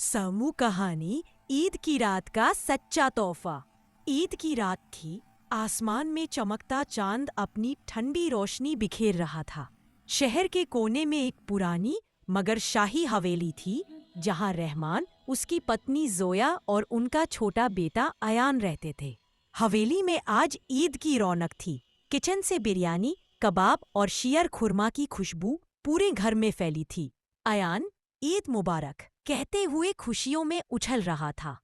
समूह कहानी ईद की रात का सच्चा तोहफा। ईद की रात थी। आसमान में चमकता चांद अपनी ठंडी रोशनी बिखेर रहा था। शहर के कोने में एक पुरानी मगर शाही हवेली थी, जहां रहमान, उसकी पत्नी जोया और उनका छोटा बेटा अयान रहते थे। हवेली में आज ईद की रौनक थी। किचन से बिरयानी, कबाब और शियर खुरमा की खुशबू पूरे घर में फैली थी। अयान ईद मुबारक कहते हुए खुशियों में उछल रहा था।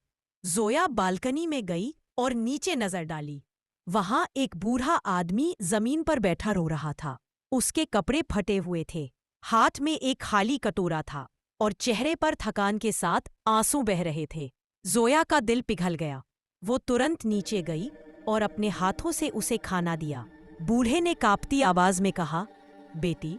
जोया बालकनी में गई और नीचे नजर डाली। वहां एक बूढ़ा आदमी जमीन पर बैठा रो रहा था। उसके कपड़े फटे हुए थे, हाथ में एक खाली कटोरा था और चेहरे पर थकान के साथ आंसू बह रहे थे। जोया का दिल पिघल गया। वो तुरंत नीचे गई और अपने हाथों से उसे खाना दिया। बूढ़े ने कांपती आवाज में कहा, बेटी,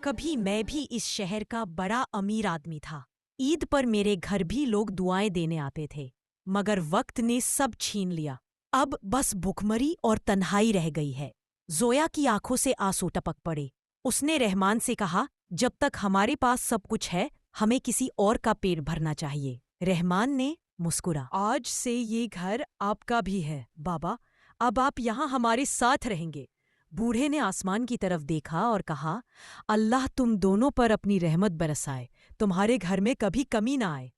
कभी मैं भी इस शहर का बड़ा अमीर आदमी था। ईद पर मेरे घर भी लोग दुआएं देने आते थे, मगर वक्त ने सब छीन लिया। अब बस भुखमरी और तन्हाई रह गई है। जोया की आंखों से आंसू टपक पड़े। उसने रहमान से कहा, जब तक हमारे पास सब कुछ है, हमें किसी और का पेट भरना चाहिए। रहमान ने मुस्कुरा, आज से ये घर आपका भी है बाबा। अब आप यहाँ हमारे साथ रहेंगे। बूढ़े ने आसमान की तरफ देखा और कहा, अल्लाह तुम दोनों पर अपनी रहमत बरसाए, तुम्हारे घर में कभी कमी ना आए।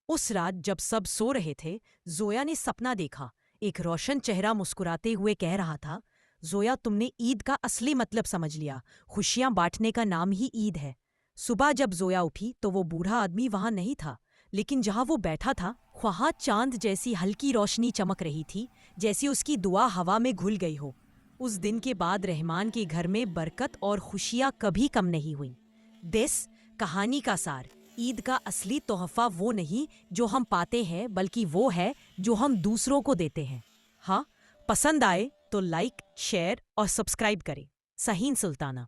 उस रात जब सब सो रहे थे, जोया ने सपना देखा। एक रोशन चेहरा मुस्कुराते हुए कह रहा था, जोया, तुमने ईद का असली मतलब समझ लिया। खुशियां बांटने का नाम ही ईद है। सुबह जब जोया उठी तो वो बूढ़ा आदमी वहां नहीं था, लेकिन जहां वो बैठा था वहां चांद जैसी हल्की रोशनी चमक रही थी, जैसी उसकी दुआ हवा में घुल गई हो। उस दिन के बाद रहमान के घर में बरकत और खुशियां कभी कम नहीं हुई। दिस कहानी का सार, ईद का असली तोहफा वो नहीं जो हम पाते हैं, बल्कि वो है जो हम दूसरों को देते हैं। हाँ, पसंद आए तो लाइक, शेयर और सब्सक्राइब करें। सहीन सुल्ताना।